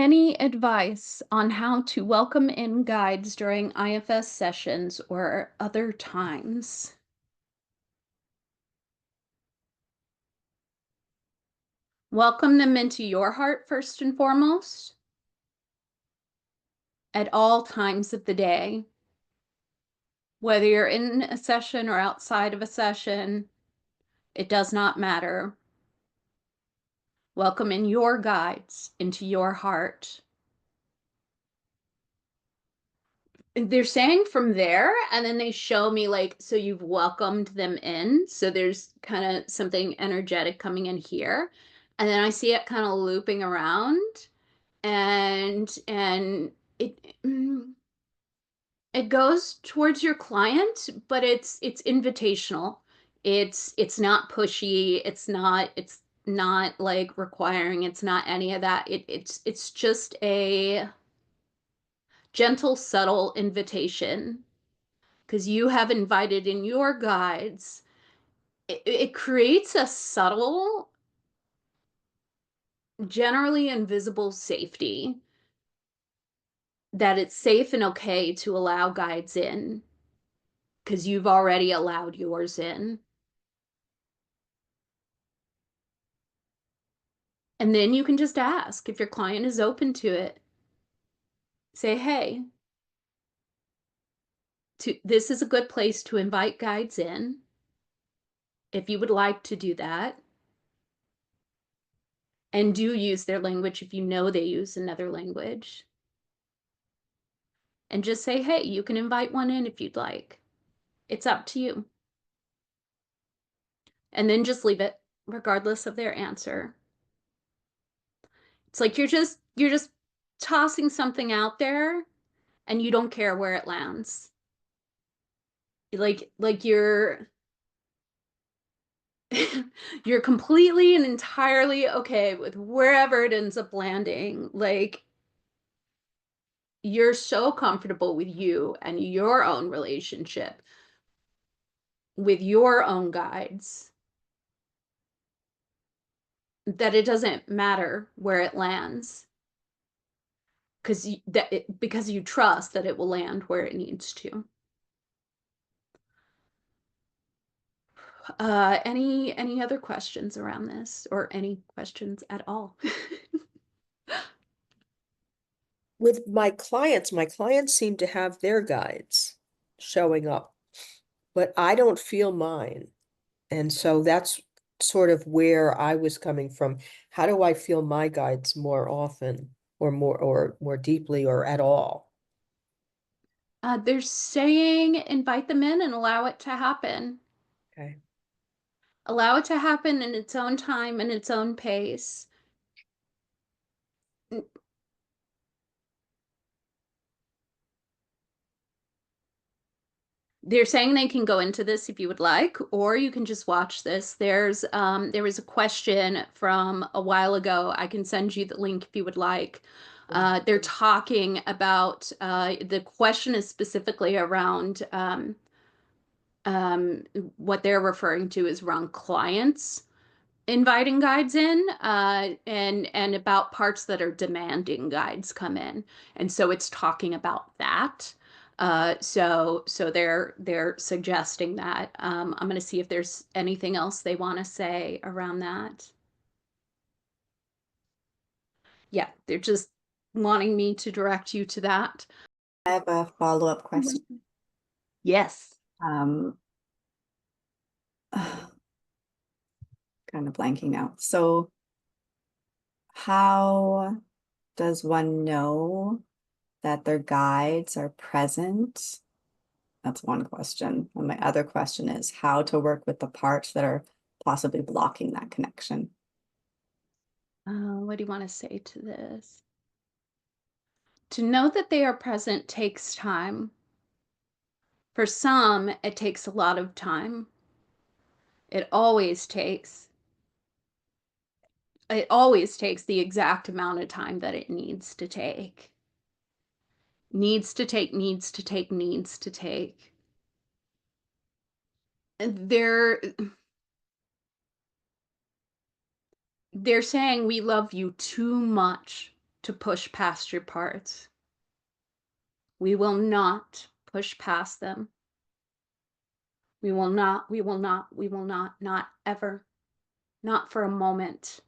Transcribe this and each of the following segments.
any advice on how to welcome in guides during IFS sessions or other times? Welcome them into your heart first and foremost at all times of the day, whether you're in a session or outside of a session, it does not matter. Welcome in your guides into your heart. They're saying from there, and then they show me like, so you've welcomed them in. So there's kind of something energetic coming in here. And then I see it kind of looping around and it goes towards your client, but it's invitational. It's not pushy, it's not like requiring, it's not any of that. It's just a gentle, subtle invitation because you have invited in your guides. It creates a subtle, generally invisible safety that it's safe and okay to allow guides in because you've already allowed yours in. And then you can just ask if your client is open to it. Say, hey, this is a good place to invite guides in if you would like to do that. And do use their language if you know they use another language. And just say, hey, you can invite one in if you'd like. It's up to you. And then just leave it regardless of their answer. It's like you're just tossing something out there and you don't care where it lands. Like you're completely and entirely okay with wherever it ends up landing. Like you're so comfortable with you and your own relationship with your own guides that it doesn't matter where it lands because you trust that it will land where it needs to. Any other questions around this or any questions at all? With my clients seem to have their guides showing up, but I don't feel mine. And so that's sort of where I was coming from. How do I feel my guides more often or more deeply or at all? They're saying invite them in and allow it to happen. Okay. Allow it to happen in its own time and its own pace. They're saying they can go into this if you would like, or you can just watch this. There was a question from a while ago. I can send you the link if you would like. They're talking about the question is specifically around what they're referring to is around clients inviting guides in and about parts that are demanding guides come in, and so it's talking about that. So they're suggesting that. I'm going to see if there's anything else they want to say around that. Yeah, they're just wanting me to direct you to that. I have a follow-up question. Yes. Um, kind of blanking out. So how does one know that their guides are present? That's one question. And my other question is how to work with the parts that are possibly blocking that connection. What do you want to say to this? To know that they are present takes time. For some, it takes a lot of time. It always takes. It always takes the exact amount of time that it needs to take. Needs to take, needs to take, needs to take. And they're saying we love you too much to push past your parts. We will not push past them. We will not, we will not, we will not, not ever, not for a moment,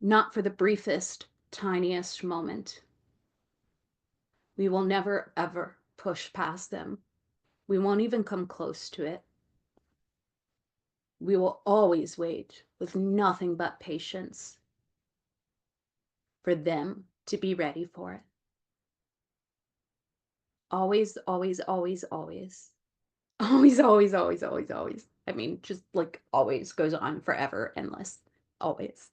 not for the briefest, tiniest moment. We will never, ever push past them. We won't even come close to it. We will always wait with nothing but patience for them to be ready for it. Always, always, always, always. Always, always, always, always, always. I mean, just like always goes on forever, endless. Always.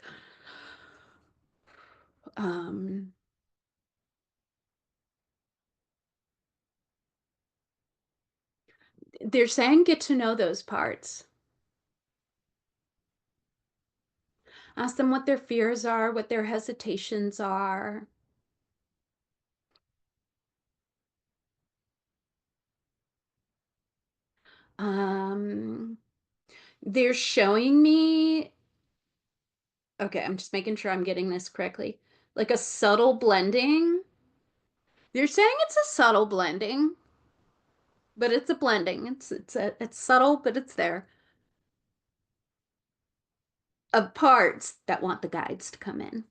Um, they're saying get to know those parts. Ask them what their fears are, what their hesitations are. Um, they're showing me, okay, I'm just making sure I'm getting this correctly, like a subtle blending. They're saying it's a subtle blending, but it's a blending. It's subtle, but it's there. Of parts that want the guides to come in.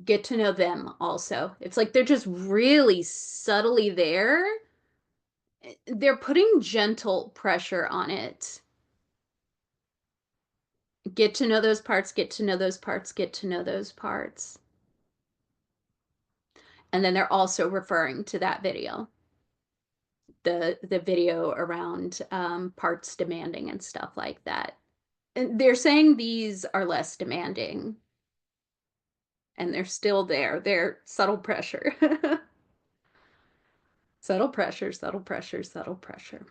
Get to know them also. It's like they're just really subtly there. They're putting gentle pressure on it. Get to know those parts, get to know those parts, get to know those parts. And then they're also referring to that video. The video around parts demanding and stuff like that. And they're saying these are less demanding. And they're still there. They're subtle pressure. Subtle pressure, subtle pressure, subtle pressure.